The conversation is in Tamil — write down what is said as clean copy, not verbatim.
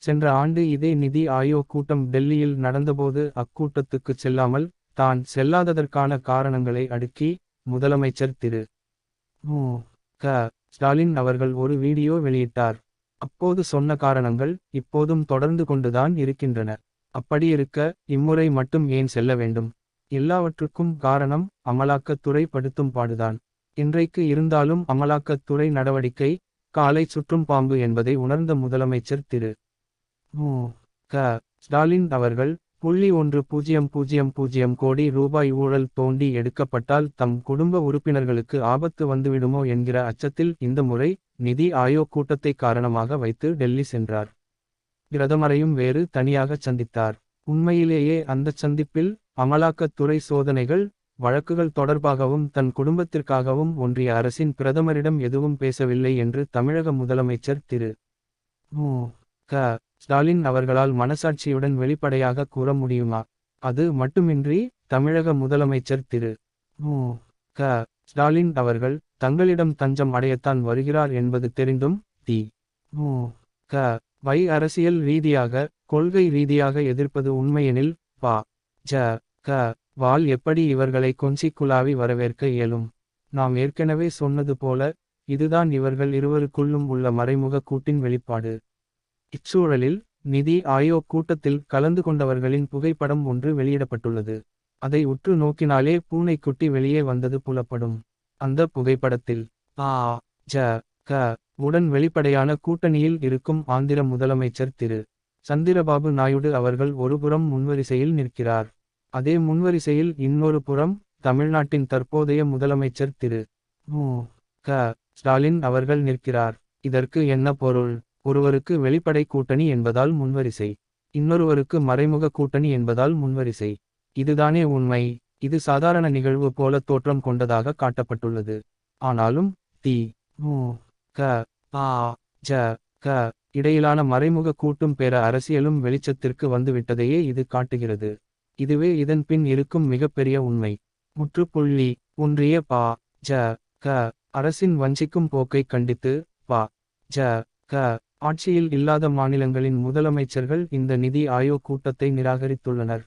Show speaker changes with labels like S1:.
S1: சென்ற ஆண்டு இதே நிதி ஆயோக் கூட்டம் டெல்லியில் நடந்தபோது அக்கூட்டத்துக்குச் செல்லாமல் தான் செல்லாததற்கான காரணங்களை அடுக்கி முதலமைச்சர் திரு மு க ஸ்டாலின் அவர்கள் ஒரு வீடியோ வெளியிட்டார். அப்போது சொன்ன காரணங்கள் இப்போதும் தொடர்ந்து கொண்டுதான் இருக்கின்றன. அப்படியிருக்க இம்முறை மட்டும் ஏன் செல்ல வேண்டும்? எல்லாவற்றுக்கும் காரணம் அமலாக்கத்துறை படுத்தும் பாடுதான். இன்றைக்கு இருந்தாலும் அமலாக்கத்துறை நடவடிக்கை காலை சுற்றும் பாம்பு என்பதை உணர்ந்த முதலமைச்சர் திரு மு க ஸ்டாலின் அவர்கள் .1000 கோடி ரூபாய் ஊழல் தோண்டி எடுக்கப்பட்டால் தம் குடும்ப உறுப்பினர்களுக்கு ஆபத்து வந்துவிடுமோ என்கிற அச்சத்தில் இந்த முறை நிதி ஆயோக் கூட்டத்தை காரணமாக வைத்து டெல்லி சென்றார். பிரதமரையும் வேறு தனியாகச் சந்தித்தார். உண்மையிலேயே அந்தச் சந்திப்பில் அமலாக்கத்துறை சோதனைகள் வழக்குகள் தொடர்பாகவும் தன் குடும்பத்திற்காகவும் ஒன்றிய அரசின் பிரதமரிடம் எதுவும் பேசவில்லை என்று தமிழக முதலமைச்சர் திரு மு க ஸ்டாலின் அவர்களால் மனசாட்சியுடன் வெளிப்படையாக கூற முடியுமா? அது மட்டுமின்றி தமிழக முதலமைச்சர் திரு மு க ஸ்டாலின் அவர்கள் தங்களிடம் தஞ்சம் அடையத்தான் வருகிறார் என்பது தெரிந்தும் தி மு க வை அரசியல் ரீதியாக கொள்கை ரீதியாக எதிர்ப்பது உண்மையெனில் பா ஜ க வால் எப்படி இவர்களை கொஞ்சிக் குலாவி வரவேற்க இயலும்? நாம் ஏற்கனவே சொன்னது போல இதுதான் இவர்கள் இருவருக்குள்ளும் உள்ள மறைமுக கூட்டின் வெளிப்பாடு. இச்சூழலில் நிதி ஆயோக் கூட்டத்தில் கலந்து கொண்டவர்களின் புகைப்படம் ஒன்று வெளியிடப்பட்டுள்ளது. அதை உற்று நோக்கினாலே பூனைக்குட்டி வெளியே வந்தது புலப்படும். அந்த புகைப்படத்தில் ஆ ஜ க உடன் வெளிப்படையான கூட்டணியில் இருக்கும் ஆந்திர முதலமைச்சர் திரு சந்திரபாபு நாயுடு அவர்கள் ஒருபுறம் முன்வரிசையில் நிற்கிறார். அதே முன்வரிசையில் இன்னொரு புறம் தமிழ்நாட்டின் தற்போதைய முதலமைச்சர் திரு மு க ஸ்டாலின் அவர்கள் நிற்கிறார். இதற்கு என்ன பொருள்? ஒருவருக்கு வெளிப்படை கூட்டணி என்பதால் முன்வரிசை, இன்னொருவருக்கு மறைமுக கூட்டணி என்பதால் முன்வரிசை. இதுதானே உண்மை. இது சாதாரண நிகழ்வு போல தோற்றம் கொண்டதாக காட்டப்பட்டுள்ளது. ஆனாலும் தி மு க ஆ ஜ க இடையிலான மறைமுக கூட்டும் பேர அரசியலும் வெளிச்சத்திற்கு வந்துவிட்டதையே இது காட்டுகிறது. இதுவே இதன் பின் இருக்கும் மிகப்பெரிய உண்மை. முற்றுப்புள்ளி. ஒன்றிய பா ஜ க அரசின் வஞ்சிக்கும் போக்கை கண்டித்து பா ஜ க ஆட்சியில் இல்லாத மாநிலங்களின் முதலமைச்சர்கள் இந்த நிதி ஆயோக் கூட்டத்தை நிராகரித்துள்ளனர்.